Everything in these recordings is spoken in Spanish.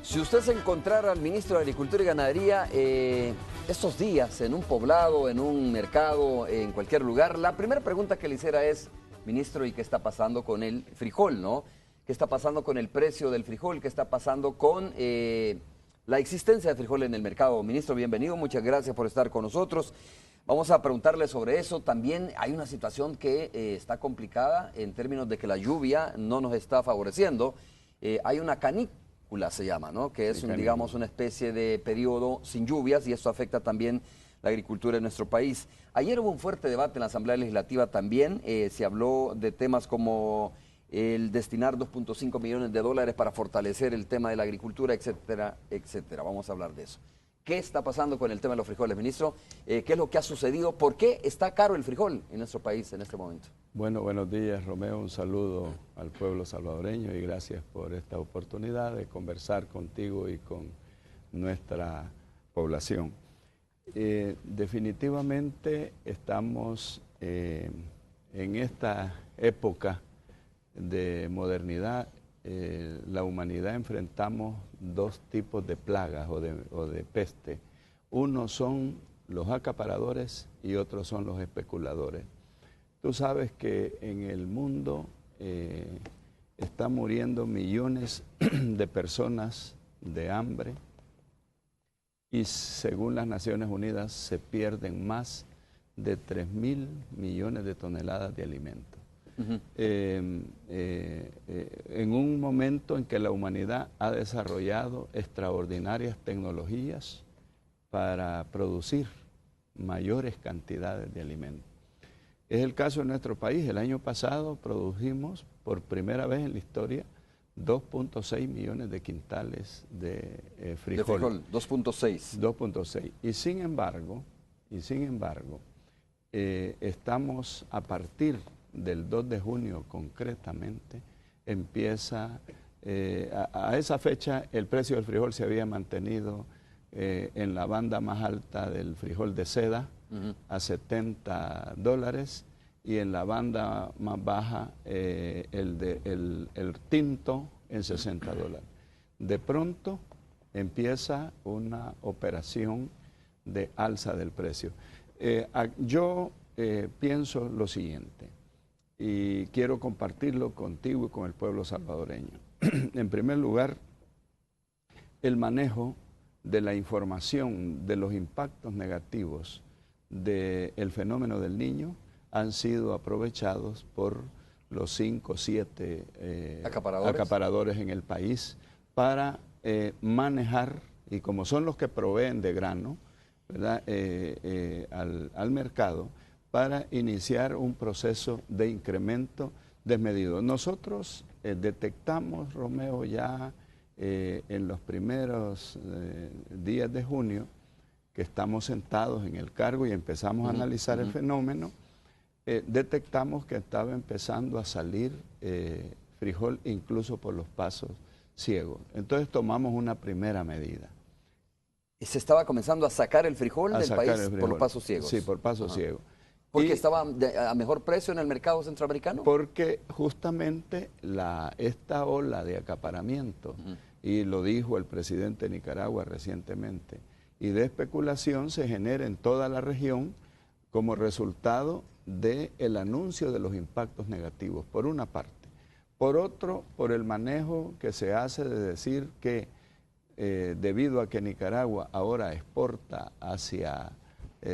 Si usted se encontrara al ministro de Agricultura y Ganadería estos días en un poblado, en un mercado, en cualquier lugar, la primera pregunta que le hiciera es, ministro, ¿y qué está pasando con el frijol, no? ¿Qué está pasando con el precio del frijol? ¿Qué está pasando con la existencia de frijol en el mercado? Ministro, bienvenido, muchas gracias por estar con nosotros. Vamos a preguntarle sobre eso. También hay una situación que está complicada en términos de que la lluvia no nos está favoreciendo. Hay una canícula, se llama, ¿no? Que es, digamos, una especie de periodo sin lluvias y esto afecta también la agricultura en nuestro país. Ayer hubo un fuerte debate en la Asamblea Legislativa también. Se habló de temas como el destinar 2.5 millones de dólares para fortalecer el tema de la agricultura, etcétera, etcétera. Vamos a hablar de eso. ¿Qué está pasando con el tema de los frijoles, ministro? ¿Qué es lo que ha sucedido? ¿Por qué está caro el frijol en nuestro país en este momento? Bueno, buenos días, Romeo. Un saludo al pueblo salvadoreño y gracias por esta oportunidad de conversar contigo y con nuestra población. Definitivamente estamos en esta época de modernidad. La humanidad enfrentamos dos tipos de plagas o de peste. Uno son los acaparadores y otros son los especuladores. Tú sabes que en el mundo están muriendo millones de personas de hambre y según las Naciones Unidas se pierden más de 3.000 millones de toneladas de alimentos. En un momento en que la humanidad ha desarrollado extraordinarias tecnologías para producir mayores cantidades de alimentos. Es el caso de nuestro país. El año pasado produjimos por primera vez en la historia 2.6 millones de quintales de frijol. 2.6. 2.6. Y sin embargo, estamos a partir del 2 de junio concretamente, empieza, a esa fecha el precio del frijol se había mantenido en la banda más alta del frijol de seda, a $70, y en la banda más baja el tinto en $60. De pronto empieza una operación de alza del precio. Yo pienso lo siguiente, y quiero compartirlo contigo y con el pueblo salvadoreño. En primer lugar, el manejo de la información de los impactos negativos del fenómeno del Niño han sido aprovechados por los 5 o 7 acaparadores en el país para manejar, y como son los que proveen de grano, ¿verdad? Al mercado, para iniciar un proceso de incremento desmedido. Nosotros detectamos, Romeo, ya en los primeros días de junio, que estamos sentados en el cargo y empezamos a analizar el fenómeno, detectamos que estaba empezando a salir frijol incluso por los pasos ciegos. Entonces tomamos una primera medida. ¿Y se estaba comenzando a sacar el frijol del país por los pasos ciegos? Sí, por pasos ciegos. ¿Porque estaba a mejor precio en el mercado centroamericano? Porque justamente esta ola de acaparamiento, y lo dijo el presidente de Nicaragua recientemente, y de especulación se genera en toda la región como resultado del anuncio de los impactos negativos, por una parte. Por otro, por el manejo que se hace de decir que debido a que Nicaragua ahora exporta hacia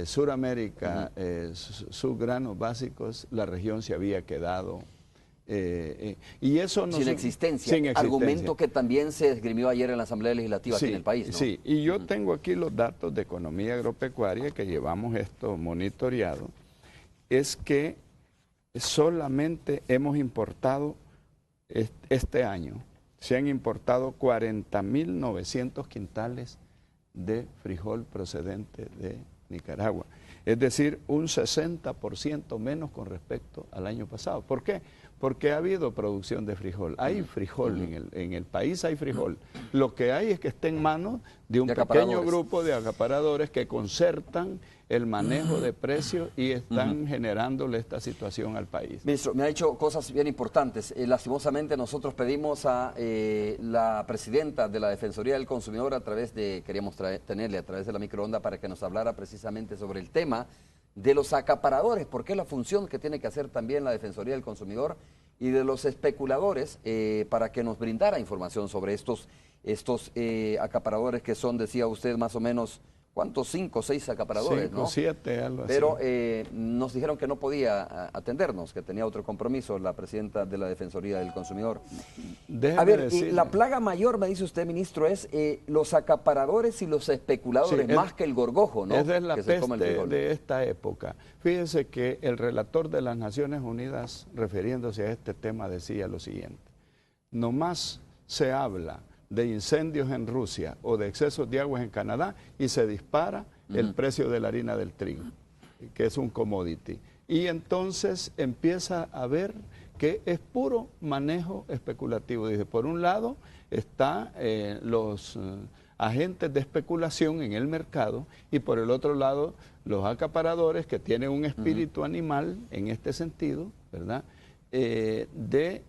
Suramérica sus granos básicos, la región se había quedado y eso no sin existencia, argumento que también se esgrimió ayer en la Asamblea Legislativa aquí en el país, ¿no? Sí, y yo tengo aquí los datos de economía agropecuaria que llevamos esto monitoreado, es que solamente hemos importado este año, se han importado 40.900 quintales de frijol procedente de Nicaragua. Es decir, un 60% menos con respecto al año pasado. ¿Por qué? porque ha habido producción de frijol. Hay frijol, en el país hay frijol. Lo que hay es que está en manos de un pequeño grupo de acaparadores que concertan el manejo de precios y están generándole esta situación al país. Ministro, me ha dicho cosas bien importantes. Lastimosamente nosotros pedimos a la presidenta de la Defensoría del Consumidor queríamos tenerle a través de la microonda para que nos hablara precisamente sobre el tema de los acaparadores, porque es la función que tiene que hacer también la Defensoría del Consumidor, y de los especuladores, para que nos brindara información sobre estos acaparadores que son, decía usted, más o menos, ¿cuántos? 5 o 6 acaparadores, 5, ¿no? 7, algo así. Pero nos dijeron que no podía atendernos, que tenía otro compromiso la presidenta de la Defensoría del Consumidor. A ver, y la plaga mayor, me dice usted, ministro, es los acaparadores y los especuladores, sí, más que el gorgojo, ¿no? Esa es la peste de esta época. Fíjense que el relator de las Naciones Unidas, refiriéndose a este tema, decía lo siguiente: nomás se habla de incendios en Rusia o de excesos de aguas en Canadá y se dispara el precio de la harina del trigo, que es un commodity. Y entonces empieza a ver que es puro manejo especulativo. Dice, por un lado están los agentes de especulación en el mercado y por el otro lado los acaparadores que tienen un espíritu animal en este sentido, ¿verdad? De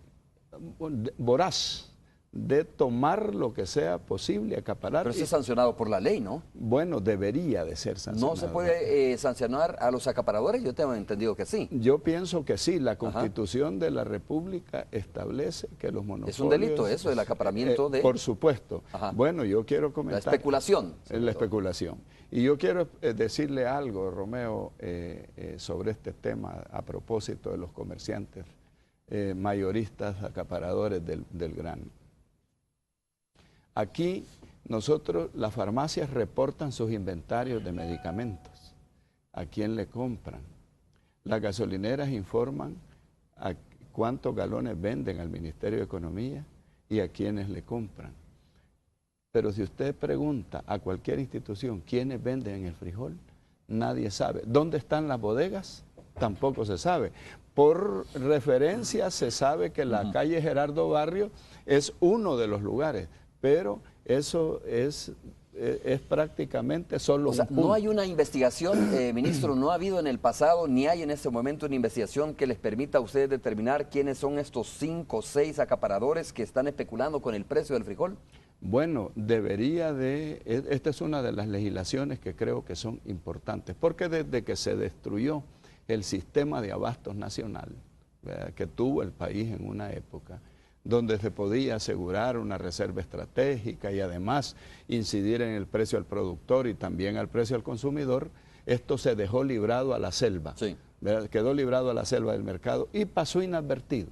voraz, de tomar lo que sea posible, acaparar. Pero eso es sancionado por la ley, ¿no? Bueno, debería de ser sancionado. ¿No se puede sancionar a los acaparadores? Yo tengo entendido que sí. Yo pienso que sí. La Constitución de la República establece que los monopolios... ¿Es un delito eso, el acaparamiento de...? Por supuesto. Ajá. Bueno, yo quiero comentar... La especulación. La especulación. Y yo quiero decirle algo, Romeo, sobre este tema a propósito de los comerciantes mayoristas, acaparadores del grano. Aquí nosotros, las farmacias reportan sus inventarios de medicamentos, a quién le compran. Las gasolineras informan a cuántos galones venden al Ministerio de Economía y a quiénes le compran. Pero si usted pregunta a cualquier institución quiénes venden el frijol, nadie sabe. ¿Dónde están las bodegas? Tampoco se sabe. Por referencia se sabe que la calle Gerardo Barrio es uno de los lugares, pero eso es prácticamente solo un punto. No hay una investigación, ministro, no ha habido en el pasado, ni hay en este momento una investigación que les permita a ustedes determinar quiénes son estos 5 o 6 acaparadores que están especulando con el precio del frijol. Bueno, esta es una de las legislaciones que creo que son importantes, porque desde que se destruyó el sistema de abastos nacional, ¿verdad?, que tuvo el país en una época, donde se podía asegurar una reserva estratégica y además incidir en el precio al productor y también al precio al consumidor, esto se dejó librado a la selva, sí, ¿verdad? Quedó librado a la selva del mercado y pasó inadvertido.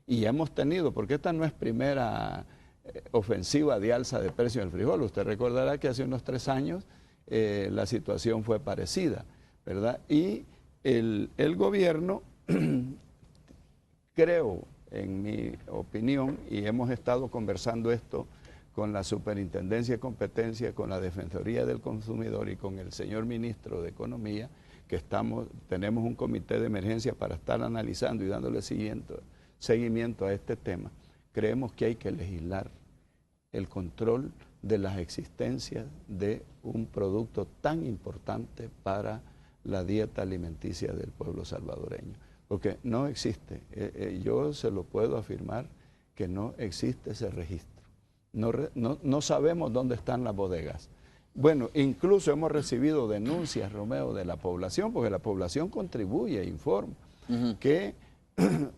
Y hemos tenido, porque esta no es primera ofensiva de alza de precio del frijol, usted recordará que hace unos 3 años la situación fue parecida, ¿verdad? Y el gobierno, creo, en mi opinión, y hemos estado conversando esto con la Superintendencia de Competencia, con la Defensoría del Consumidor y con el señor Ministro de Economía, que tenemos un comité de emergencia para estar analizando y dándole seguimiento a este tema. Creemos que hay que legislar el control de las existencias de un producto tan importante para la dieta alimenticia del pueblo salvadoreño. Porque no existe, yo se lo puedo afirmar, que no existe ese registro. No sabemos dónde están las bodegas. Bueno, incluso hemos recibido denuncias, Romeo, de la población, porque la población contribuye e informa, que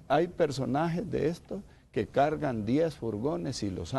hay personajes de estos que cargan 10 furgones y los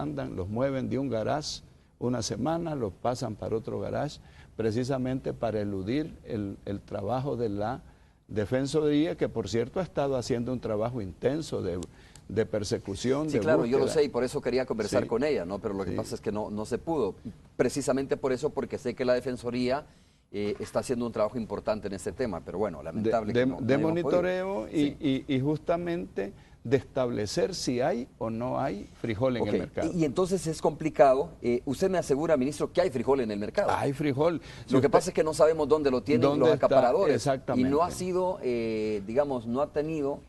mueven de un garage una semana, los pasan para otro garage, precisamente para eludir el trabajo de la Defensoría, que por cierto ha estado haciendo un trabajo intenso de persecución. Sí, claro, yo lo sé y por eso quería conversar con ella, ¿no? Pero lo que pasa es que no se pudo. Precisamente por eso, porque sé que la Defensoría está haciendo un trabajo importante en este tema, pero bueno, lamentable que no monitoreo y justamente de establecer si hay o no hay frijol en el mercado. Y entonces es complicado. Usted me asegura, ministro, que hay frijol en el mercado. Hay frijol. Lo que pasa es que no sabemos dónde lo tienen los acaparadores. Exactamente. Y no ha sido, digamos, no ha tenido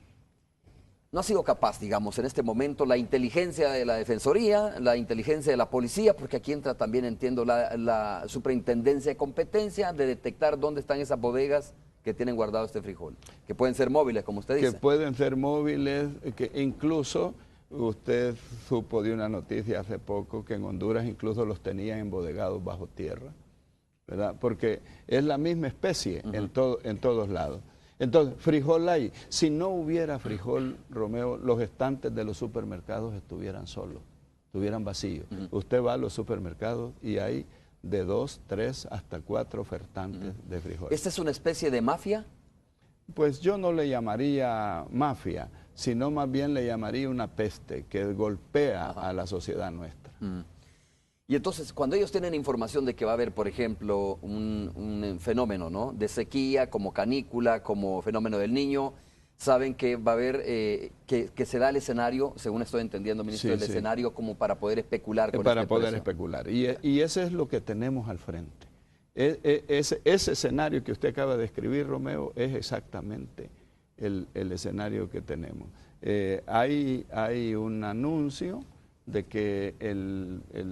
no ha sido capaz, digamos, en este momento la inteligencia de la Defensoría, la inteligencia de la policía, porque aquí entra también, entiendo, la superintendencia de competencia de detectar dónde están esas bodegas que tienen guardado este frijol, que pueden ser móviles, como usted dice. Que pueden ser móviles, que incluso usted supo de una noticia hace poco que en Honduras incluso los tenían embodegados bajo tierra, ¿verdad? Porque es la misma especie en todos lados. Entonces, frijol hay. Si no hubiera frijol, Romeo, los estantes de los supermercados estuvieran solos, estuvieran vacíos. Usted va a los supermercados y hay de 2, 3 hasta 4 ofertantes de frijol. ¿Esta es una especie de mafia? Pues yo no le llamaría mafia, sino más bien le llamaría una peste que golpea a la sociedad nuestra. Y entonces, cuando ellos tienen información de que va a haber, por ejemplo, un fenómeno, ¿no?, de sequía, como canícula, como fenómeno del Niño, saben que va a haber, que se da el escenario, según estoy entendiendo, ministro, el escenario como para poder especular con para este poder precio. especular. Y ese es lo que tenemos al frente. Ese escenario que usted acaba de describir, Romeo, es exactamente el escenario que tenemos. Hay un anuncio de que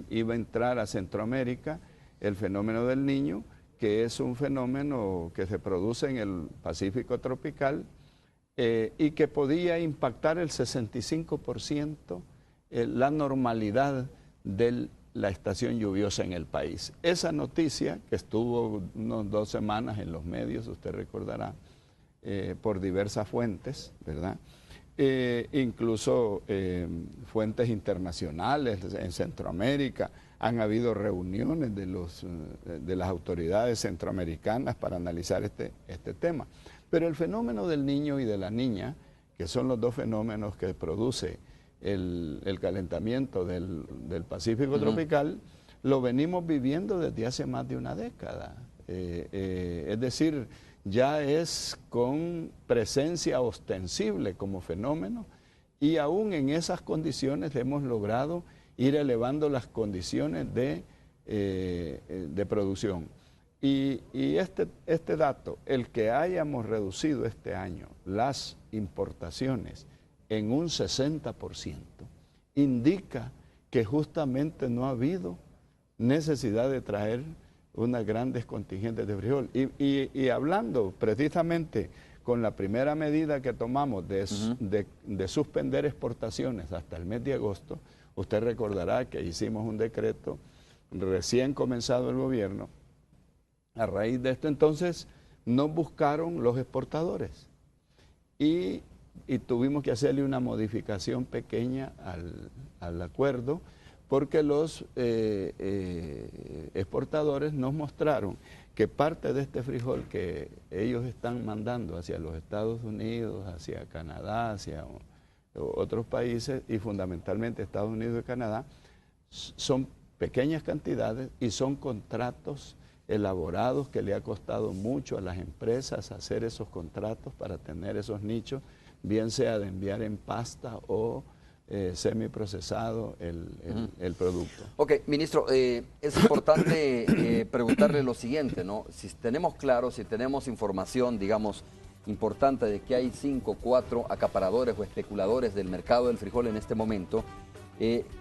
iba a entrar a Centroamérica el fenómeno del Niño, que es un fenómeno que se produce en el Pacífico tropical y que podía impactar el 65% la normalidad de la estación lluviosa en el país. Esa noticia, que estuvo unas 2 semanas en los medios, usted recordará, por diversas fuentes, ¿verdad? Incluso fuentes internacionales en Centroamérica, han habido reuniones de las autoridades centroamericanas para analizar este tema. Pero el fenómeno del Niño y de la Niña, que son los 2 fenómenos que produce el calentamiento del Pacífico tropical, lo venimos viviendo desde hace más de una década. Es decir, ya es con presencia ostensible como fenómeno y aún en esas condiciones hemos logrado ir elevando las condiciones de producción. Y este dato, el que hayamos reducido este año las importaciones en un 60%, indica que justamente no ha habido necesidad de traer unas grandes contingentes de frijol. Y hablando precisamente con la primera medida que tomamos de suspender exportaciones hasta el mes de agosto, usted recordará que hicimos un decreto recién comenzado el gobierno. A raíz de esto, entonces, nos buscaron los exportadores y tuvimos que hacerle una modificación pequeña al acuerdo, porque los exportadores nos mostraron que parte de este frijol que ellos están mandando hacia los Estados Unidos, hacia Canadá, hacia otros países y fundamentalmente Estados Unidos y Canadá, son pequeñas cantidades y son contratos elaborados que le ha costado mucho a las empresas hacer esos contratos para tener esos nichos, bien sea de enviar en pasta o semiprocesado el producto. Ok, ministro, es importante preguntarle lo siguiente, ¿no? Si tenemos claro, si tenemos información, digamos, importante de que hay 5 o 4 acaparadores o especuladores del mercado del frijol en este momento,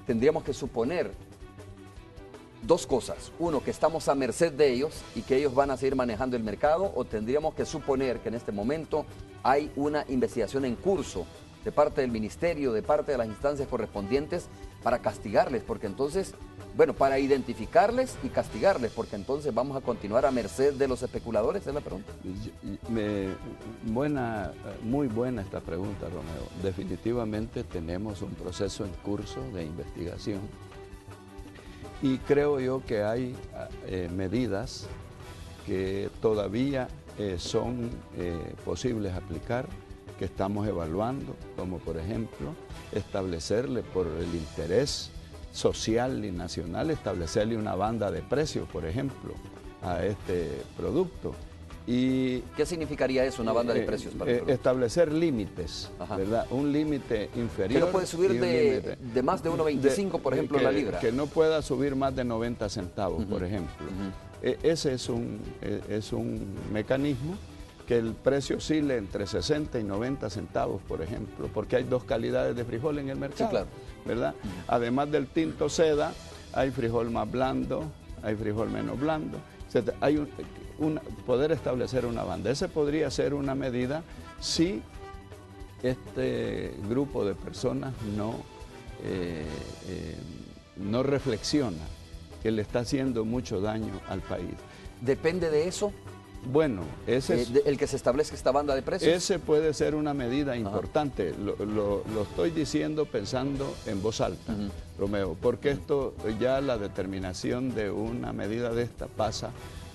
tendríamos que suponer 2 cosas. Uno, que estamos a merced de ellos y que ellos van a seguir manejando el mercado, o tendríamos que suponer que en este momento hay una investigación en curso de parte del ministerio, de parte de las instancias correspondientes para castigarles, porque entonces, bueno, para identificarles y castigarles, porque entonces vamos a continuar a merced de los especuladores, es la pregunta. Muy buena esta pregunta, Romeo. Definitivamente tenemos un proceso en curso de investigación y creo yo que hay medidas que todavía son posibles aplicar, que estamos evaluando, como por ejemplo establecerle por el interés social y nacional, establecerle una banda de precios, por ejemplo, a este producto. Y, ¿qué significaría eso, una banda de precios? Para establecer límites, ¿verdad? Un límite inferior. Que no puede subir de más de 1.25, por ejemplo, la libra. Que no pueda subir más de 90 centavos, por ejemplo. Ese es un mecanismo que el precio oscile entre 60 y 90 centavos, por ejemplo, porque hay dos calidades de frijol en el mercado, Sí, claro. ¿verdad? Además del tinto seda, hay frijol más blando, hay frijol menos blando. Hay poder establecer una banda. Esa podría ser una medida si este grupo de personas no reflexiona que le está haciendo mucho daño al país. ¿Depende de eso? Bueno, el que se establezca esta banda de precios. Ese puede ser una medida importante. Lo estoy diciendo pensando en voz alta, Romeo, porque esto ya la determinación de una medida de esta pasa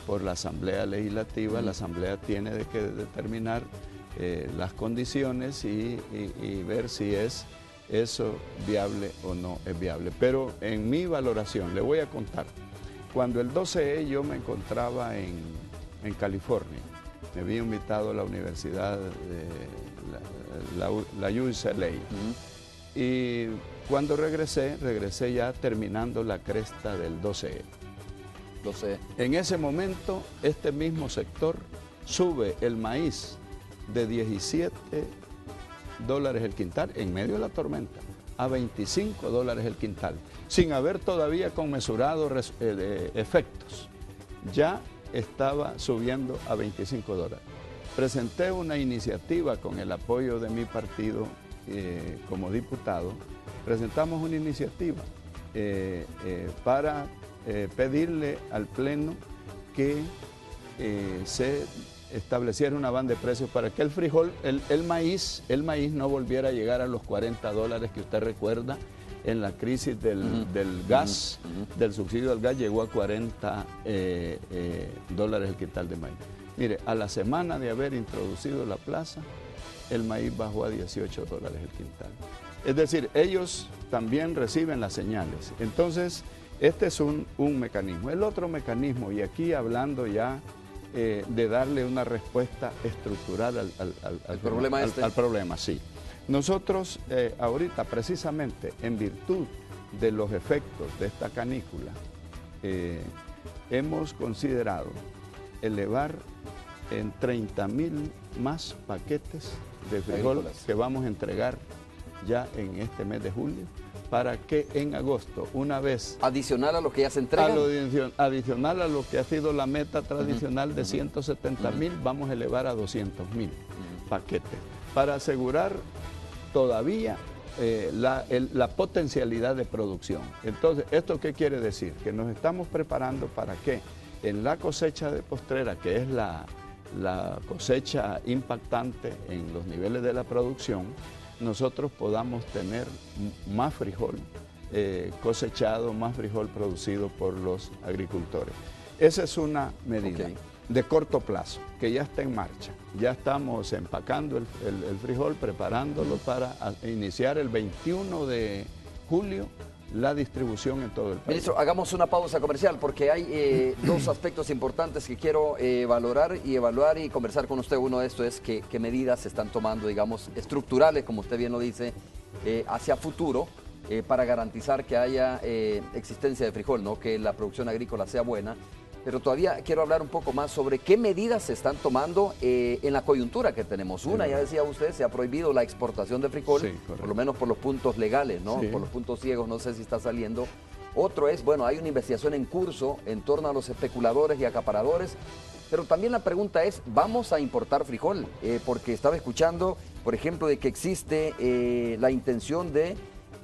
por la Asamblea Legislativa. La Asamblea tiene que determinar las condiciones y ver si es eso viable o no es viable. Pero en mi valoración, le voy a contar, cuando el 12E yo me encontraba en California, me había invitado a la universidad de la UCLA. Y cuando regresé ya terminando la cresta del 12E. En ese momento, este mismo sector sube el maíz de $17 el quintal, en medio de la tormenta, a $25 el quintal, sin haber todavía conmesurado efectos. Ya estaba subiendo a $25. Presenté una iniciativa con el apoyo de mi partido como diputado. Presentamos una iniciativa para pedirle al Pleno que se estableciera una banda de precios para que el frijol, el maíz no volviera a llegar a los $40 que usted recuerda. En la crisis del gas, del subsidio al gas, llegó a $40 el quintal de maíz. Mire, a la semana de haber introducido la plaza, el maíz bajó a $18 el quintal. Es decir, ellos también reciben las señales. Entonces, este es un mecanismo. El otro mecanismo, y aquí hablando ya de darle una respuesta estructural al problema, sí. Nosotros ahorita, precisamente, en virtud de los efectos de esta canícula, hemos considerado elevar en 30,000 más paquetes de frijol que vamos a entregar ya en este mes de julio, para que en agosto, una vez... Adicional a lo que ya se entrega. Adicional a lo que ha sido la meta tradicional de 170,000, vamos a elevar a 200,000 paquetes, para asegurar todavía la potencialidad de producción. Entonces, ¿esto qué quiere decir? Que nos estamos preparando para que en la cosecha de postrera, que es la cosecha impactante en los niveles de la producción, nosotros podamos tener más frijol cosechado, más frijol producido por los agricultores. Esa es una medida de corto plazo, que ya está en marcha. Ya estamos empacando el frijol, preparándolo para iniciar el 21 de julio la distribución en todo el país. Ministro, hagamos una pausa comercial porque hay dos aspectos importantes que quiero valorar y evaluar y conversar con usted. Uno de estos es qué medidas se están tomando, digamos, estructurales, como usted bien lo dice, hacia futuro para garantizar que haya existencia de frijol, ¿no? Que la producción agrícola sea buena. Pero todavía quiero hablar un poco más sobre qué medidas se están tomando en la coyuntura que tenemos. Una, ya decía usted, se ha prohibido la exportación de frijol, por lo menos por los puntos legales, ¿no? Por los puntos ciegos, no sé si está saliendo. Otro es, bueno, hay una investigación en curso en torno a los especuladores y acaparadores. Pero también la pregunta es, ¿vamos a importar frijol? Porque estaba escuchando, por ejemplo, de que existe la intención de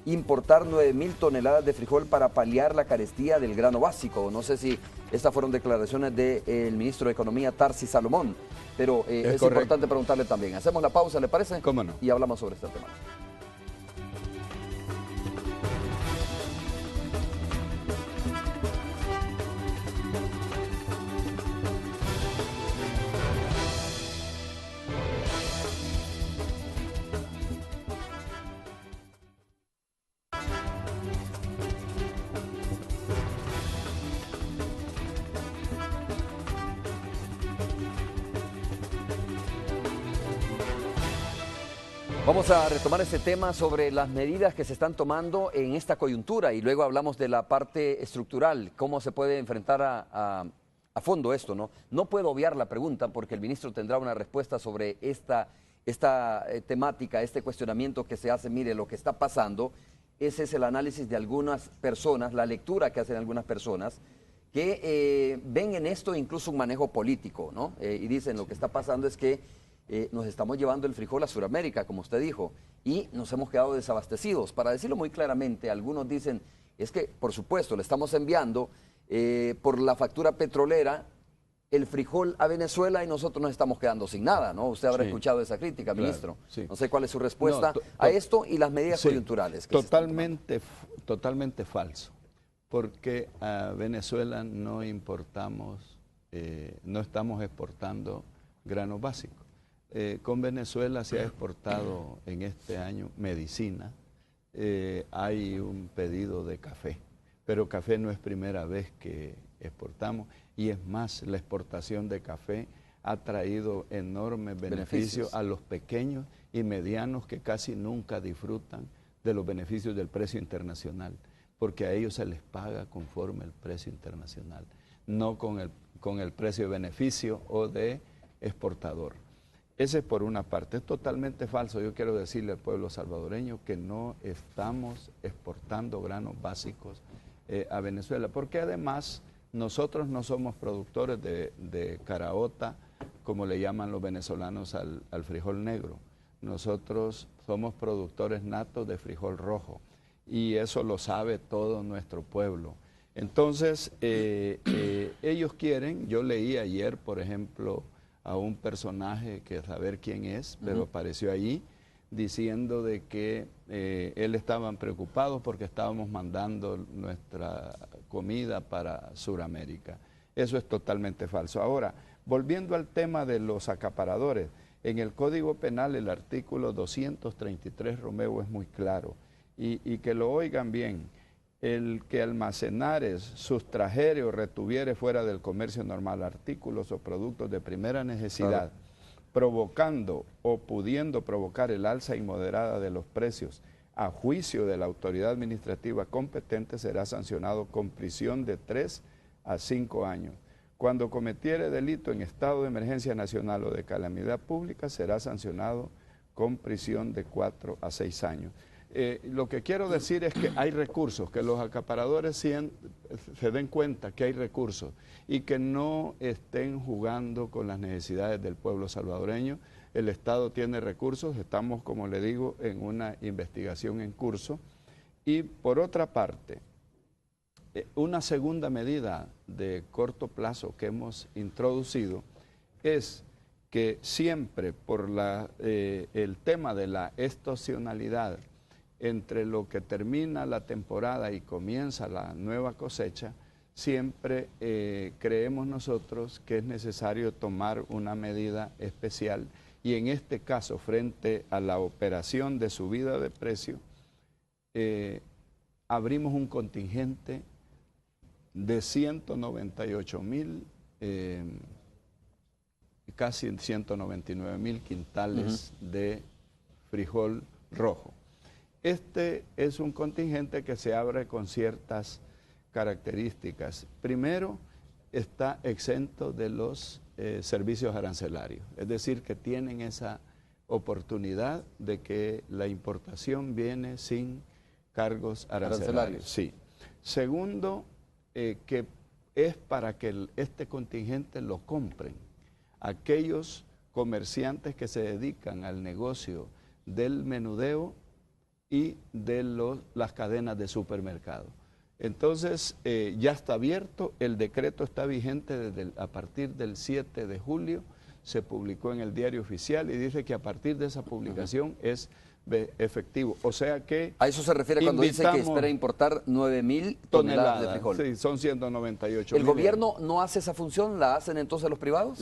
importar 9,000 toneladas de frijol para paliar la carestía del grano básico. No sé si estas fueron declaraciones del ministro de Economía, Tarsi Salomón, pero es importante preguntarle también. Hacemos la pausa, ¿le parece? ¿Cómo no? Y hablamos sobre este tema. Vamos a retomar este tema sobre las medidas que se están tomando en esta coyuntura y luego hablamos de la parte estructural, cómo se puede enfrentar a a fondo esto, ¿no? No puedo obviar la pregunta porque el ministro tendrá una respuesta sobre esta temática, este cuestionamiento que se hace. Mire, lo que está pasando, ese es el análisis de algunas personas, la lectura que hacen algunas personas, que ven en esto incluso un manejo político, ¿no? Y dicen, lo que está pasando es que nos estamos llevando el frijol a Sudamérica, como usted dijo, y nos hemos quedado desabastecidos. Para decirlo muy claramente, algunos dicen, es que, por supuesto, le estamos enviando por la factura petrolera el frijol a Venezuela y nosotros nos estamos quedando sin nada, ¿no? Usted habrá escuchado esa crítica, ministro. Claro, sí. No sé cuál es su respuesta a esto y las medidas coyunturales. Totalmente falso, porque a Venezuela no importamos, no estamos exportando granos básicos. Con Venezuela se ha exportado en este año medicina, hay un pedido de café, pero café no es primera vez que exportamos, y es más, la exportación de café ha traído enormes beneficios a los pequeños y medianos que casi nunca disfrutan de los beneficios del precio internacional, porque a ellos se les paga conforme el precio internacional, no con el precio de beneficio o de exportador. Ese es por una parte. Es totalmente falso. Yo quiero decirle al pueblo salvadoreño que no estamos exportando granos básicos a Venezuela, porque además nosotros no somos productores de caraota, como le llaman los venezolanos al frijol negro. Nosotros somos productores natos de frijol rojo, y eso lo sabe todo nuestro pueblo. Entonces, ellos quieren, yo leí ayer, por ejemplo, a un personaje que saber quién es, pero apareció allí, diciendo de que él estaban preocupados porque estábamos mandando nuestra comida para Sudamérica. Eso es totalmente falso. Ahora, volviendo al tema de los acaparadores, en el Código Penal el artículo 233, Romeo, es muy claro, y que lo oigan bien: el que almacenares, sustrajere o retuviere fuera del comercio normal artículos o productos de primera necesidad, provocando o pudiendo provocar el alza inmoderada de los precios a juicio de la autoridad administrativa competente, será sancionado con prisión de 3 a 5 años. Cuando cometiere delito en estado de emergencia nacional o de calamidad pública, será sancionado con prisión de 4 a 6 años. Lo que quiero decir es que hay recursos, que los acaparadores se den cuenta que hay recursos y que no estén jugando con las necesidades del pueblo salvadoreño. El Estado tiene recursos, estamos, como le digo, en una investigación en curso. Y por otra parte, una segunda medida de corto plazo que hemos introducido es que siempre por el tema de la estacionalidad entre lo que termina la temporada y comienza la nueva cosecha, siempre creemos nosotros que es necesario tomar una medida especial, y en este caso, frente a la operación de subida de precio, abrimos un contingente de 198,000, casi 199,000 quintales de frijol rojo. Este es un contingente que se abre con ciertas características. Primero, está exento de los servicios arancelarios, es decir, que tienen esa oportunidad de que la importación viene sin cargos arancelarios. Sí. Segundo, que es para que este contingente lo compren aquellos comerciantes que se dedican al negocio del menudeo y de las cadenas de supermercado. Entonces, ya está abierto, el decreto está vigente a partir del 7 de julio, se publicó en el Diario Oficial y dice que a partir de esa publicación es efectivo. O sea que... A eso se refiere cuando dice que espera importar 9,000 toneladas de frijol. Sí, son 198. ¿El gobierno no hace esa función? ¿La hacen entonces los privados?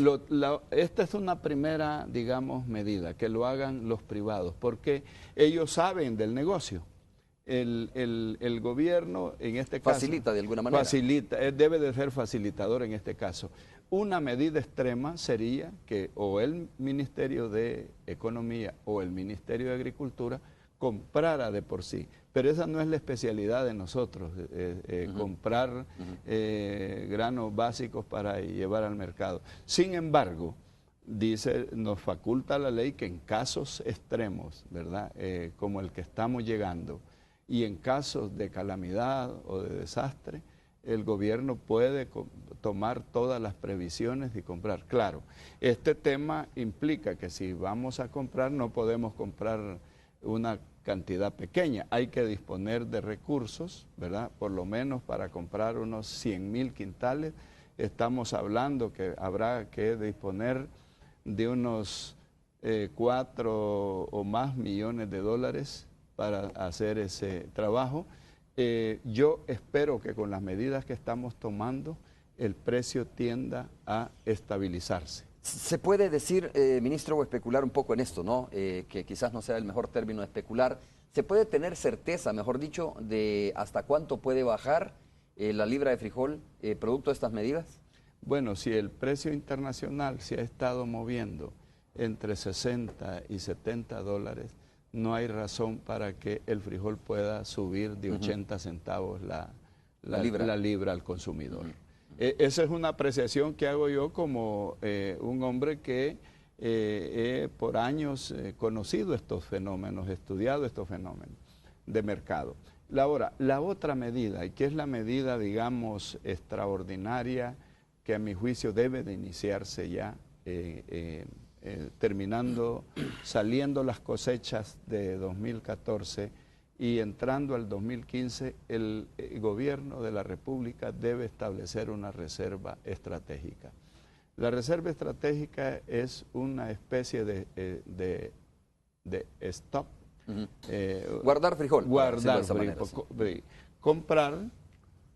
Esta es una primera, digamos, medida, que lo hagan los privados, porque ellos saben del negocio. El gobierno, en este caso... Facilita de alguna manera. Facilita, debe de ser facilitador en este caso. Una medida extrema sería que o el Ministerio de Economía o el Ministerio de Agricultura comprara de por sí. pero esa no es la especialidad de nosotros, comprar granos básicos para llevar al mercado. Sin embargo, nos faculta la ley que en casos extremos, ¿verdad? Como el que estamos llegando, y en casos de calamidad o de desastre, el gobierno puede tomar todas las previsiones y comprar. Claro, este tema implica que si vamos a comprar, no podemos comprar una cantidad pequeña, hay que disponer de recursos, ¿verdad? Por lo menos para comprar unos 100,000 quintales, estamos hablando que habrá que disponer de unos 4 o más millones de dólares para hacer ese trabajo. Yo espero que con las medidas que estamos tomando, el precio tienda a estabilizarse. Se puede decir, ministro, o especular un poco en esto, ¿no? Que quizás no sea el mejor término especular. ¿Se puede tener certeza, mejor dicho, de hasta cuánto puede bajar la libra de frijol producto de estas medidas? Bueno, si el precio internacional se ha estado moviendo entre 60 y 70 dólares, no hay razón para que el frijol pueda subir de 80 centavos la libra al consumidor. Esa es una apreciación que hago yo como un hombre que por años he conocido estos fenómenos, estudiado estos fenómenos de mercado. Ahora, la otra medida, y que es la medida, digamos, extraordinaria, que a mi juicio debe de iniciarse ya, saliendo las cosechas de 2014 y entrando al 2015, el gobierno de la República debe establecer una reserva estratégica. La reserva estratégica es una especie de stock. Guardar frijol. Guardar frijol.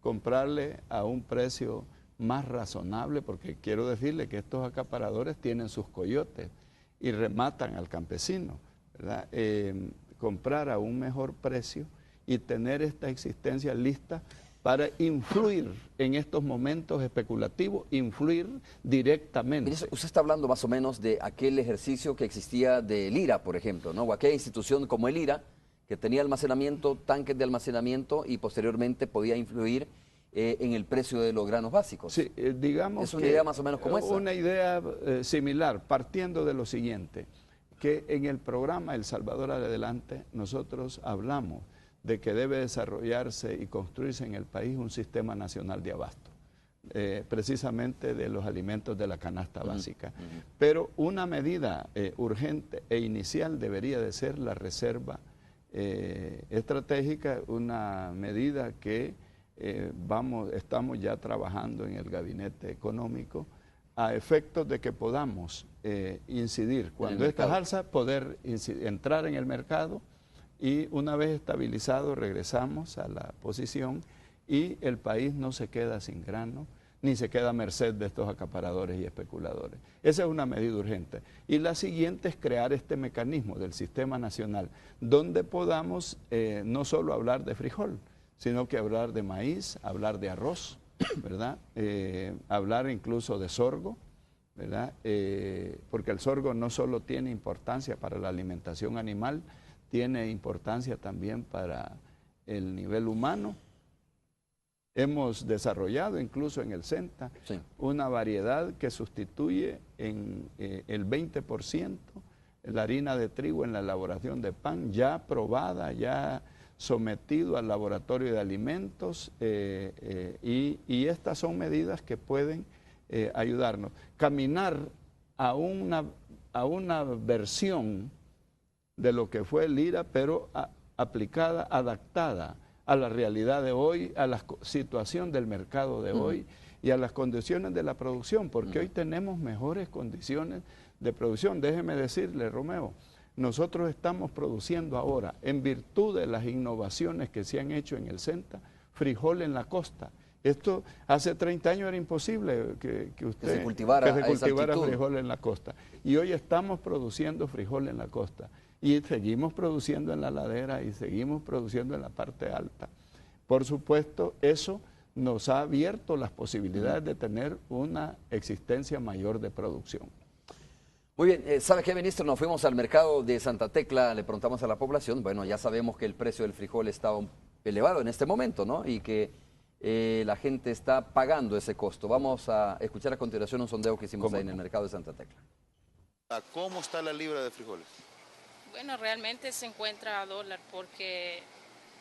Comprarle a un precio más razonable, porque quiero decirle que estos acaparadores tienen sus coyotes y rematan al campesino, ¿verdad? Comprar a un mejor precio y tener esta existencia lista para influir en estos momentos especulativos, influir directamente. Usted está hablando más o menos de aquel ejercicio que existía del IRA, por ejemplo, ¿no? O aquella institución como el IRA, que tenía almacenamiento, tanques de almacenamiento y posteriormente podía influir en el precio de los granos básicos. Sí, digamos es una idea más o menos como esa. Una idea similar, partiendo de lo siguiente, que en el programa El Salvador Adelante nosotros hablamos de que debe desarrollarse y construirse en el país un sistema nacional de abasto, precisamente de los alimentos de la canasta básica. Pero una medida urgente e inicial debería de ser la reserva estratégica, una medida que estamos ya trabajando en el gabinete económico a efectos de que podamos incidir cuando estas alzas, poder entrar en el mercado y una vez estabilizado regresamos a la posición y el país no se queda sin grano ni se queda a merced de estos acaparadores y especuladores. Esa es una medida urgente. Y la siguiente es crear este mecanismo del sistema nacional donde podamos no solo hablar de frijol, sino que hablar de maíz, hablar de arroz, ¿verdad? Hablar incluso de sorgo, ¿verdad? Porque el sorgo no solo tiene importancia para la alimentación animal, tiene importancia también para el nivel humano. Hemos desarrollado incluso en el CENTA una variedad que sustituye en el 20% la harina de trigo en la elaboración de pan, ya probada, ya sometido al laboratorio de alimentos y estas son medidas que pueden ayudarnos. Caminar a una versión de lo que fue el IRA, pero aplicada, adaptada a la realidad de hoy, a la situación del mercado de hoy y a las condiciones de la producción, porque hoy tenemos mejores condiciones de producción. Déjeme decirle, Romeo, nosotros estamos produciendo ahora, en virtud de las innovaciones que se han hecho en el CENTA, frijol en la costa. Esto hace 30 años era imposible que se cultivara frijol en la costa. Y hoy estamos produciendo frijol en la costa. Y seguimos produciendo en la ladera y seguimos produciendo en la parte alta. Por supuesto, eso nos ha abierto las posibilidades de tener una existencia mayor de producción. Muy bien, ¿sabe qué, ministro? Nos fuimos al mercado de Santa Tecla, le preguntamos a la población, bueno, ya sabemos que el precio del frijol está elevado en este momento, ¿no? Y que la gente está pagando ese costo. Vamos a escuchar a continuación un sondeo que hicimos ahí en el mercado de Santa Tecla. ¿Cómo está la libra de frijoles? Bueno, realmente se encuentra a dólar porque,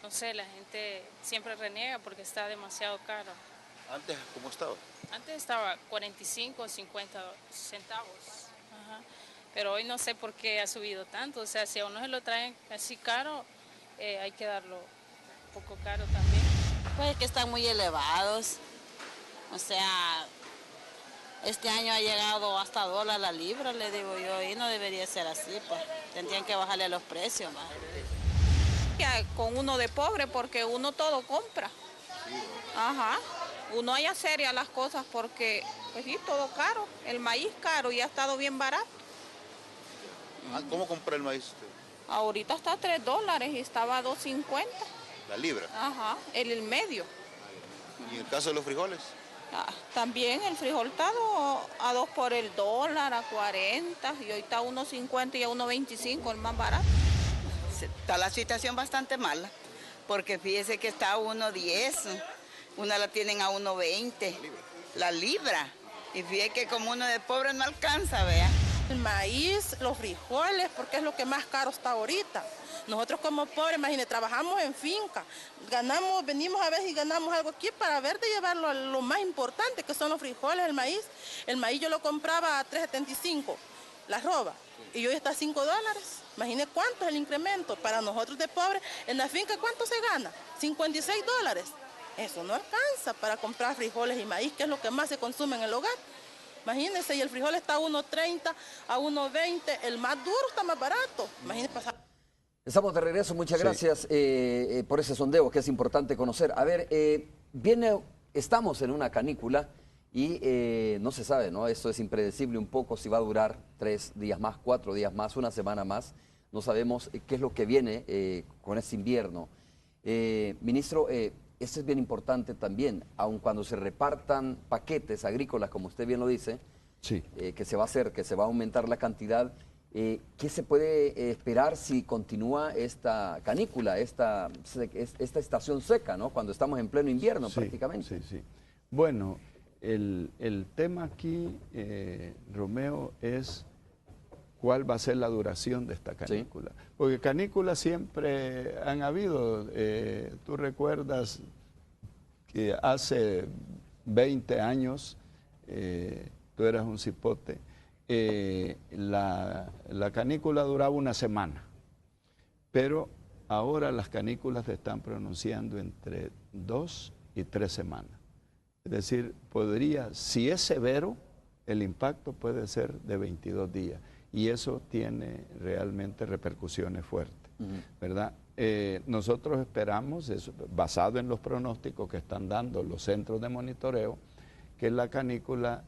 no sé, la gente siempre reniega porque está demasiado caro. ¿Antes cómo estaba? Antes estaba 45 o 50 centavos, ajá. Pero hoy no sé por qué ha subido tanto. O sea, si a uno se lo traen así caro, hay que darlo un poco caro también. Pues que están muy elevados. O sea, este año ha llegado hasta dólar la libra, le digo yo, y no debería ser así, pues. Tendrían que bajarle los precios más. Con uno de pobre porque uno todo compra. Ajá. Uno hay seria las cosas porque, pues sí, todo caro. El maíz caro y ha estado bien barato. ¿Cómo compra el maíz usted? Ahorita está a $3 y estaba a 2.50. ¿La libra? Ajá, el medio. ¿Y en el caso de los frijoles? También el frijol está a 2 por el dólar, a 40, y hoy está a 1.50 y a 1.25, el más barato. Está la situación bastante mala, porque fíjese que está a 1.10, una la tienen a 1.20, la libra, y fíjese que como uno de pobre no alcanza, vea. El maíz, los frijoles, porque es lo que más caro está ahorita. Nosotros como pobres, imagínate, trabajamos en finca, ganamos, venimos a ver si ganamos algo aquí para ver de llevarlo a lo más importante, que son los frijoles, el maíz. El maíz yo lo compraba a 3.75, la arroba, y hoy está a $5. Imagínate cuánto es el incremento. Para nosotros de pobres, en la finca, ¿cuánto se gana? $56. Eso no alcanza para comprar frijoles y maíz, que es lo que más se consume en el hogar. Imagínense, y el frijol está a 1.30, a 1.20, el más duro está más barato. Imagínense pasar. Estamos de regreso, muchas gracias por ese sondeo que es importante conocer. A ver, estamos en una canícula y no se sabe, ¿no? Esto es impredecible un poco, si va a durar 3 días más, 4 días más, una semana más. No sabemos qué es lo que viene con este invierno. Ministro, esto es bien importante también, aun cuando se repartan paquetes agrícolas, como usted bien lo dice, Sí. que se va a hacer, que se va a aumentar la cantidad. ¿Qué se puede esperar si continúa esta canícula, esta estación seca, ¿no? Cuando estamos en pleno invierno prácticamente? Sí. Bueno, el tema aquí, Romeo, es cuál va a ser la duración de esta canícula. Sí. Porque canículas siempre han habido. Tú recuerdas que hace 20 años, tú eras un cipote, la canícula duraba una semana, pero ahora las canículas se están pronunciando entre 2 y 3 semanas. Es decir, si es severo, el impacto puede ser de 22 días y eso tiene realmente repercusiones fuertes, ¿verdad? Nosotros esperamos, basado en los pronósticos que están dando los centros de monitoreo, que la canícula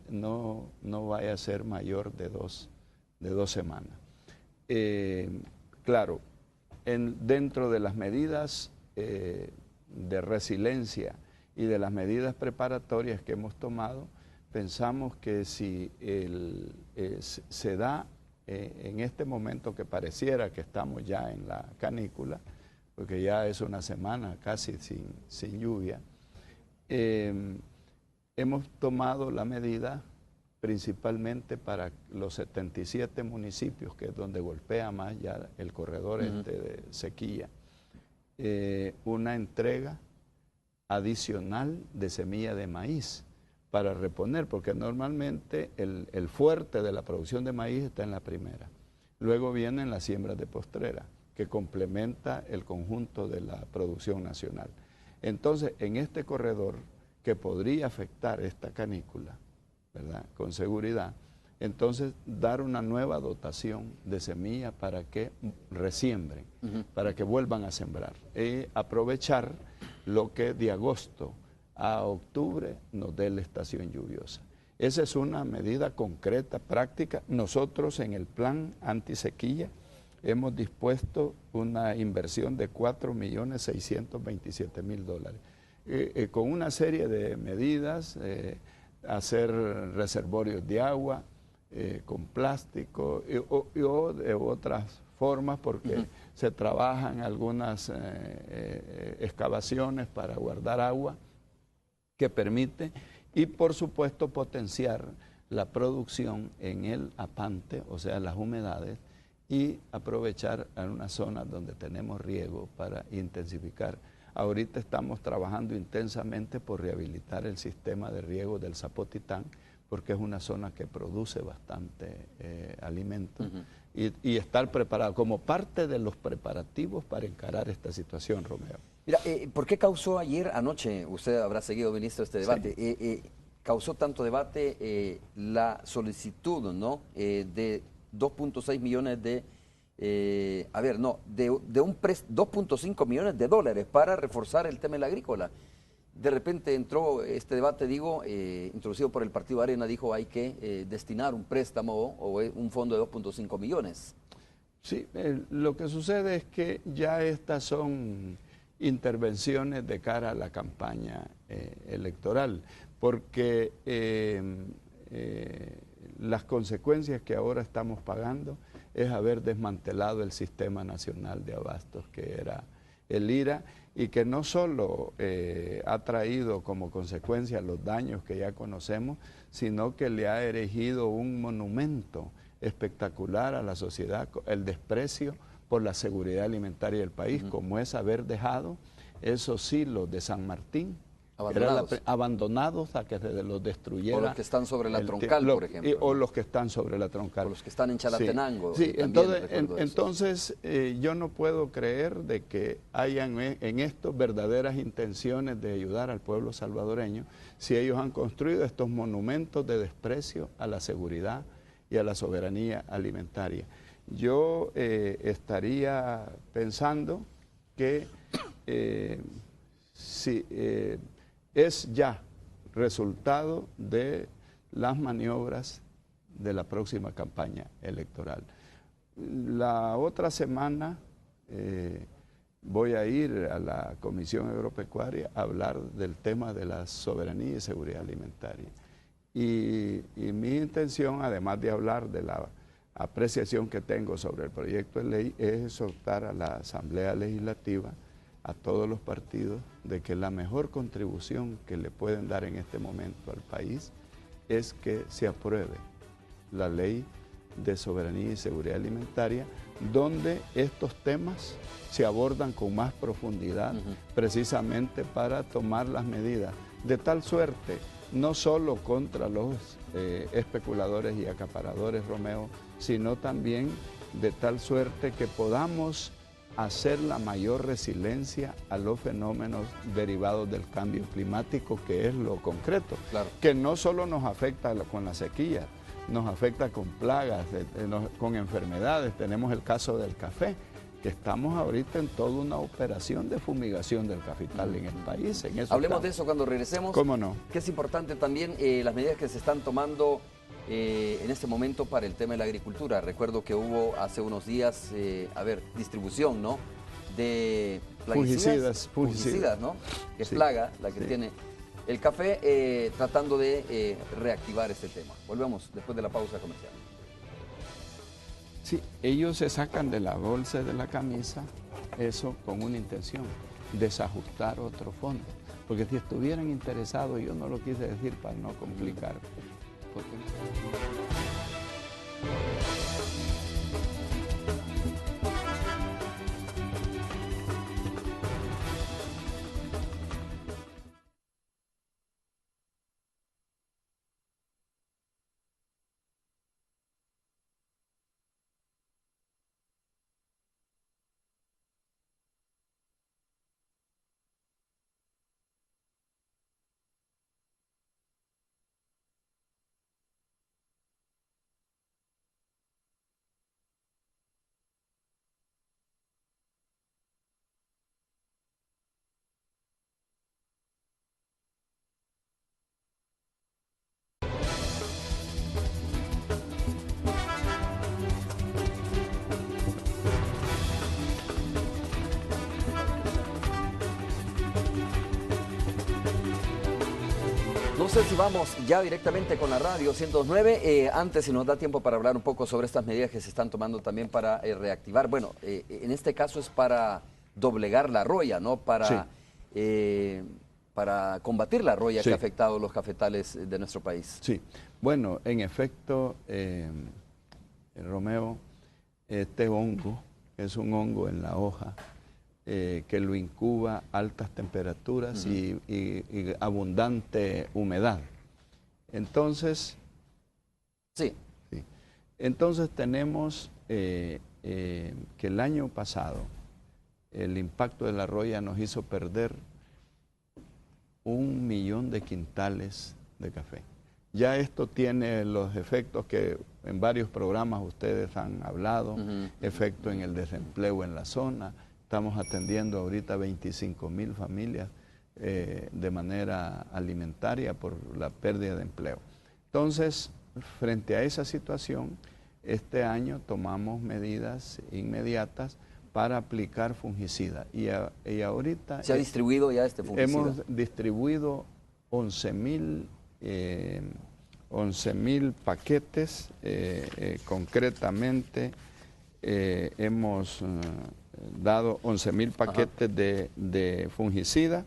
no vaya a ser mayor de dos semanas. Claro, dentro de las medidas de resiliencia y de las medidas preparatorias que hemos tomado, pensamos que si se da en este momento que pareciera que estamos ya en la canícula, porque ya es una semana casi sin lluvia, hemos tomado la medida principalmente para los 77 municipios, que es donde golpea más ya el corredor de sequía, una entrega adicional de semilla de maíz para reponer, porque normalmente el fuerte de la producción de maíz está en la primera. Luego vienen las siembras de postrera, que complementa el conjunto de la producción nacional. Entonces, en este corredor que podría afectar esta canícula, ¿verdad?, con seguridad, entonces dar una nueva dotación de semilla para que resiembren, para que vuelvan a sembrar y aprovechar lo que de agosto a octubre nos dé la estación lluviosa. Esa es una medida concreta, práctica. Nosotros en el plan antisequía hemos dispuesto una inversión de $4.627.000 con una serie de medidas, hacer reservorios de agua, con plástico o de otras formas, porque se trabajan algunas excavaciones para guardar agua que permite, y por supuesto potenciar la producción en el apante, o sea, las humedades, y aprovechar algunas zonas donde tenemos riego para intensificar. Ahorita estamos trabajando intensamente por rehabilitar el sistema de riego del Zapotitán, porque es una zona que produce bastante alimento, y estar preparado como parte de los preparativos para encarar esta situación, Romeo. Mira, ¿por qué causó anoche, usted habrá seguido, ministro, este debate, sí, causó tanto debate la solicitud, ¿no?, de 2.6 millones de, de 2.5 millones de dólares para reforzar el tema de la agrícola? De repente entró este debate, introducido por el Partido Arena, dijo hay que destinar un préstamo o un fondo de 2.5 millones. Sí, lo que sucede es que ya estas son intervenciones de cara a la campaña electoral, porque las consecuencias que ahora estamos pagando es haber desmantelado el Sistema Nacional de Abastos, que era el IRA, y que no solo ha traído como consecuencia los daños que ya conocemos, sino que le ha erigido un monumento espectacular a la sociedad, el desprecio por la seguridad alimentaria del país, como es haber dejado esos silos de San Martín abandonados a que se los destruyera. O los que están sobre la troncal, por ejemplo. O los que están sobre la troncal. O los que están en Chalatenango. Sí, entonces yo no puedo creer de que hayan en esto verdaderas intenciones de ayudar al pueblo salvadoreño si ellos han construido estos monumentos de desprecio a la seguridad y a la soberanía alimentaria. Yo estaría pensando que es ya resultado de las maniobras de la próxima campaña electoral. La otra semana voy a ir a la Comisión Agropecuaria a hablar del tema de la soberanía y seguridad alimentaria. Y mi intención, además de hablar de la apreciación que tengo sobre el proyecto de ley, es exhortar a la Asamblea Legislativa, a todos los partidos, de que la mejor contribución que le pueden dar en este momento al país es que se apruebe la ley de soberanía y seguridad alimentaria, donde estos temas se abordan con más profundidad, precisamente para tomar las medidas, de tal suerte, no solo contra los especuladores y acaparadores, Romeo, sino también de tal suerte que podamos hacer la mayor resiliencia a los fenómenos derivados del cambio climático, que es lo concreto, que no solo nos afecta con la sequía, nos afecta con plagas, con enfermedades. Tenemos el caso del café, que estamos ahorita en toda una operación de fumigación del cafetal en el país. Hablemos de eso cuando regresemos. ¿Cómo no? Que es importante también las medidas que se están tomando en este momento para el tema de la agricultura. Recuerdo que hubo hace unos días, distribución, ¿no?, de fungicidas, ¿no?, que es plaga la que tiene el café, tratando de reactivar este tema. Volvemos después de la pausa comercial. Sí, ellos se sacan de la bolsa de la camisa eso con una intención, desajustar otro fondo. Porque si estuvieran interesados, yo no lo quise decir para no complicar. sé si vamos ya directamente con la radio 109. Antes, si nos da tiempo para hablar un poco sobre estas medidas que se están tomando también para reactivar. Bueno, en este caso es para doblegar la roya, ¿no? Para combatir la roya que ha afectado los cafetales de nuestro país. Sí, bueno, en efecto, Romeo, este hongo es un hongo en la hoja que lo incuba altas temperaturas y abundante humedad. Entonces, entonces tenemos que el año pasado el impacto de la roya nos hizo perder 1 millón de quintales de café. Ya esto tiene los efectos que en varios programas ustedes han hablado, efecto en el desempleo en la zona. Estamos atendiendo ahorita 25,000 familias de manera alimentaria por la pérdida de empleo. Entonces, frente a esa situación, este año tomamos medidas inmediatas para aplicar fungicida. Y ahorita... ¿Se ha distribuido ya este fungicida? Hemos distribuido 11,000 paquetes, concretamente hemos dado 11,000 paquetes de fungicida,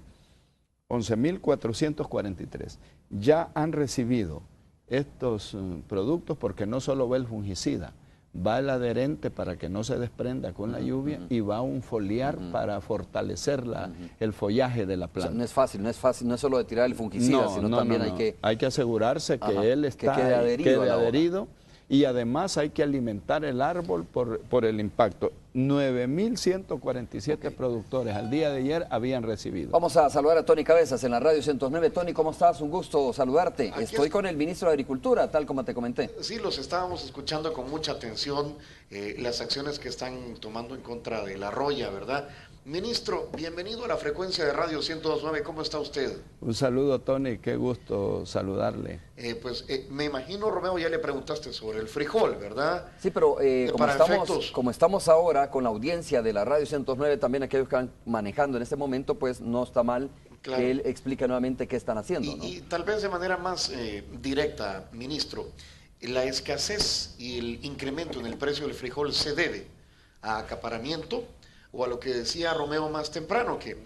11,443. Ya han recibido estos productos porque no solo va el fungicida, va el adherente para que no se desprenda con la lluvia y va un foliar para fortalecer el follaje de la planta. O sea, no es fácil, no es solo de tirar el fungicida, sino también hay que asegurarse que él está quede adherido y además hay que alimentar el árbol por el impacto. 9,147 productores al día de ayer habían recibido. Vamos a saludar a Tony Cabezas en la radio 109. Tony, ¿cómo estás? Un gusto saludarte. Estoy con el ministro de Agricultura, tal como te comenté. Sí, los estábamos escuchando con mucha atención, las acciones que están tomando en contra de la roya, ¿verdad? Ministro, bienvenido a la frecuencia de Radio 102.9. ¿Cómo está usted? Un saludo, Tony. Qué gusto saludarle. Me imagino, Romeo, ya le preguntaste sobre el frijol, ¿verdad? Sí, pero como estamos ahora con la audiencia de la Radio 109, también aquellos que van manejando en este momento, pues no está mal que él explique nuevamente qué están haciendo, ¿no? Y tal vez de manera más directa, ministro, la escasez y el incremento en el precio del frijol se debe a acaparamiento, o a lo que decía Romeo más temprano, que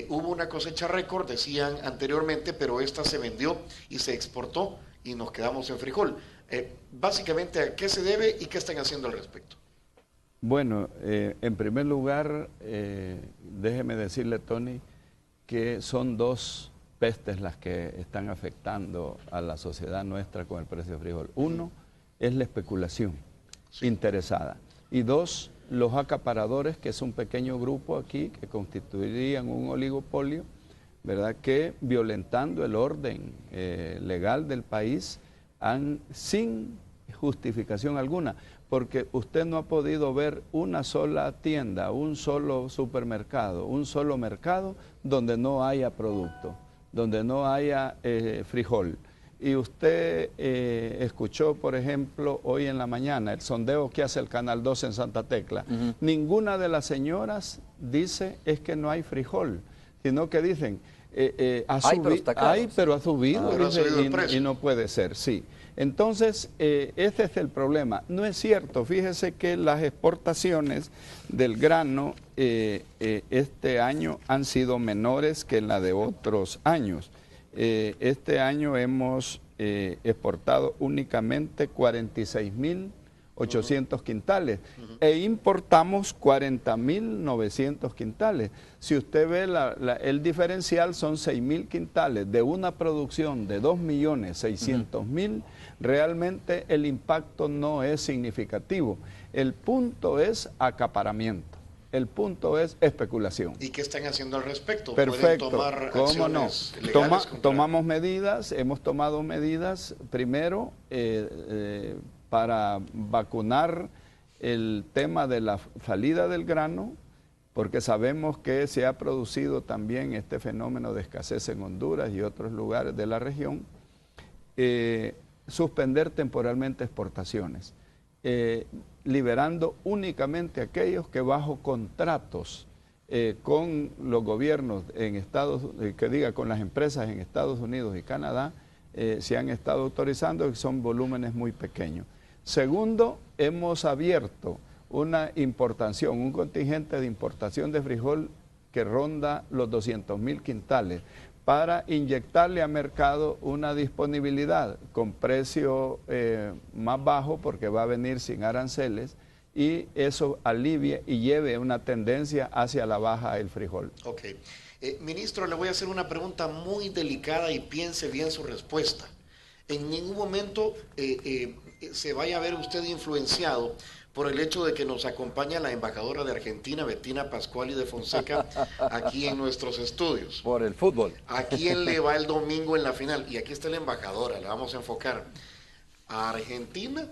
hubo una cosecha récord, decían anteriormente, pero esta se vendió y se exportó y nos quedamos en frijol. Básicamente, ¿a qué se debe y qué están haciendo al respecto? Bueno, en primer lugar, déjeme decirle, Tony, que son 2 pestes las que están afectando a la sociedad nuestra con el precio del frijol. Uno es la especulación interesada y 2, los acaparadores, que es un pequeño grupo aquí que constituirían un oligopolio, ¿verdad? Que violentando el orden legal del país sin justificación alguna, porque usted no ha podido ver una sola tienda, un solo supermercado, un solo mercado donde no haya producto, donde no haya frijol. Y usted escuchó, por ejemplo, hoy en la mañana el sondeo que hace el Canal 2 en Santa Tecla. Ninguna de las señoras dice es que no hay frijol, sino que dicen, pero ha subido, y no puede ser, sí. Entonces, este es el problema. No es cierto, fíjese que las exportaciones del grano este año han sido menores que la de otros años. Este año hemos exportado únicamente 46,800 quintales e importamos 40,900 quintales. Si usted ve el diferencial son 6,000 quintales de una producción de 2,600,000, realmente el impacto no es significativo. El punto es acaparamiento. El punto es especulación. ¿Y qué están haciendo al respecto? Perfecto. ¿Pueden tomar ¿Cómo no? legales Tomamos medidas, hemos tomado medidas, primero para vacunar el tema de la salida del grano, porque sabemos que se ha producido también este fenómeno de escasez en Honduras y otros lugares de la región. Suspender temporalmente exportaciones. Liberando únicamente aquellos que bajo contratos con los gobiernos en con las empresas en Estados Unidos y Canadá, se han estado autorizando, que son volúmenes muy pequeños. Segundo, hemos abierto una importación, un contingente de importación de frijol que ronda los 200.000 quintales para inyectarle al mercado una disponibilidad con precio más bajo porque va a venir sin aranceles y eso alivie y lleve una tendencia hacia la baja el frijol. Ok. Ministro, le voy a hacer una pregunta muy delicada y piense bien su respuesta. En ningún momento se vaya a ver usted influenciado por el hecho de que nos acompaña la embajadora de Argentina, Bettina Pascuali de Fonseca, aquí en nuestros estudios. Por el fútbol. ¿A quién le va el domingo en la final? Y aquí está la embajadora, la vamos a enfocar. ¿A Argentina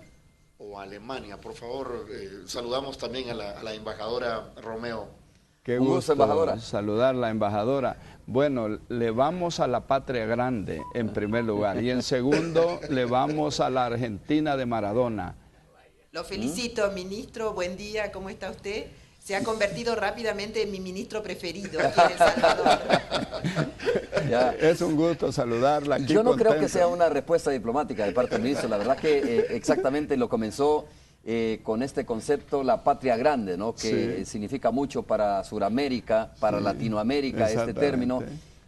o a Alemania? Por favor, saludamos también a la embajadora Romeo. Qué gusto, embajadora. Saludarla, embajadora. Bueno, le vamos a la patria grande en primer lugar y en segundo le vamos a la Argentina de Maradona. Lo felicito, ministro. Buen día, ¿cómo está usted? Se ha convertido rápidamente en mi ministro preferido aquí en El Salvador. Ya. Es un gusto saludarla. Yo no creo que sea una respuesta diplomática de parte del ministro. La verdad que exactamente lo comenzó con este concepto, la patria grande, ¿no? Que significa mucho para Sudamérica, para Latinoamérica, este término.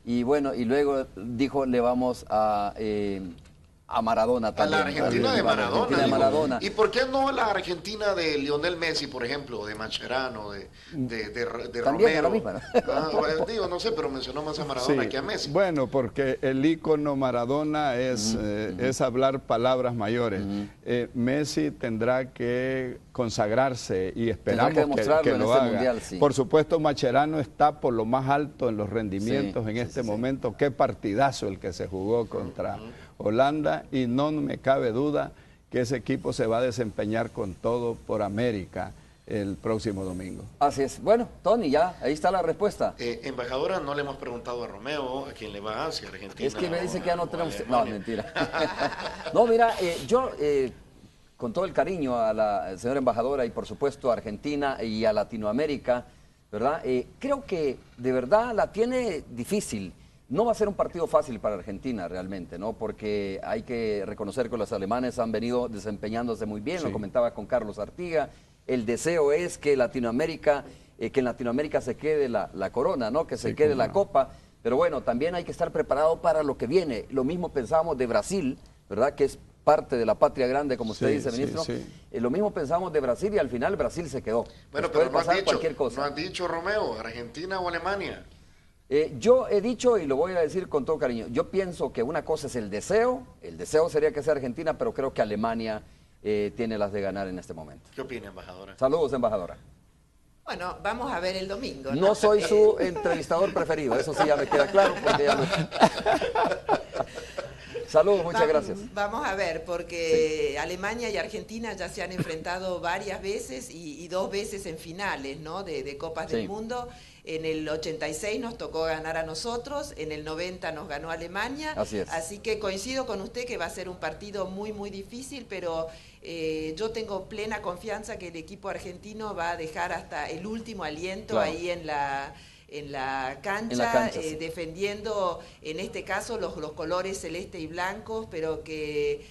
Y bueno, y luego dijo, le vamos a Maradona también. A la Argentina de Maradona. Argentina de Maradona. ¿Y por qué no la Argentina de Lionel Messi, por ejemplo, de Mascherano, de también Romero? La misma, ¿no? Digo, no sé, pero mencionó más a Maradona que a Messi. Bueno, porque el ícono Maradona es hablar palabras mayores. Messi tendrá que consagrarse y esperamos que lo haga. Mundial, sí. Por supuesto, Mascherano está por lo más alto en los rendimientos en este momento. Qué partidazo el que se jugó contra Holanda, y no me cabe duda que ese equipo se va a desempeñar con todo por América el próximo domingo. Así es. Bueno, Tony, ya, ahí está la respuesta. Embajadora, no le hemos preguntado a Romeo a quién le va, hacia Argentina. Es que me dice que ya no tenemos... No, mentira. No, mira, yo... con todo el cariño a la señora embajadora y por supuesto a Argentina y a Latinoamérica, ¿verdad? Creo que de verdad la tiene difícil. No va a ser un partido fácil para Argentina realmente, ¿no? Porque hay que reconocer que los alemanes han venido desempeñándose muy bien, lo comentaba con Carlos Artiga. El deseo es que en Latinoamérica se quede la corona, ¿no? Que se quede la copa. Pero bueno, también hay que estar preparado para lo que viene. Lo mismo pensábamos de Brasil, ¿verdad? Que es parte de la patria grande, como usted dice, ministro. Lo mismo pensamos de Brasil y al final Brasil se quedó. Bueno, puede pero pasar cualquier cosa. No has dicho, Romeo, Argentina o Alemania. Yo he dicho, y lo voy a decir con todo cariño, yo pienso que una cosa es el deseo sería que sea Argentina, pero creo que Alemania tiene las de ganar en este momento. ¿Qué opina, embajadora? Saludos, embajadora. Bueno, vamos a ver el domingo, ¿no? No soy su entrevistador preferido, eso sí ya me queda claro, porque ya Saludos, muchas gracias. Vamos a ver, porque Alemania y Argentina ya se han enfrentado varias veces y 2 veces en finales, ¿no? de Copas del Mundo. En el 86 nos tocó ganar a nosotros, en el 90 nos ganó Alemania. Así que coincido con usted que va a ser un partido muy, muy difícil, pero yo tengo plena confianza que el equipo argentino va a dejar hasta el último aliento ahí en la cancha, defendiendo en este caso los colores celeste y blancos, pero que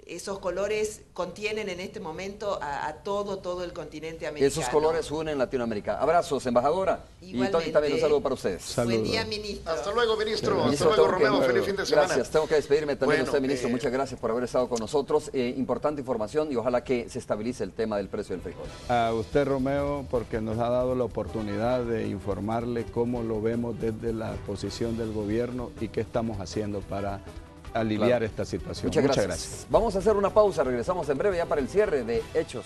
esos colores contienen en este momento a todo el continente americano. Esos colores unen Latinoamérica. Abrazos, embajadora. Igualmente. Y Tony, también un saludo para ustedes. Saludos. Buen día, ministro. Hasta luego, ministro. Hasta luego, Romeo. Feliz fin de semana. Gracias. Tengo que despedirme también de usted, ministro. Muchas gracias por haber estado con nosotros. Importante información y ojalá que se estabilice el tema del precio del frijol. A usted, Romeo, porque nos ha dado la oportunidad de informarle cómo lo vemos desde la posición del gobierno y qué estamos haciendo para aliviar esta situación. Muchas gracias. Vamos a hacer una pausa, regresamos en breve ya para el cierre de Hechos.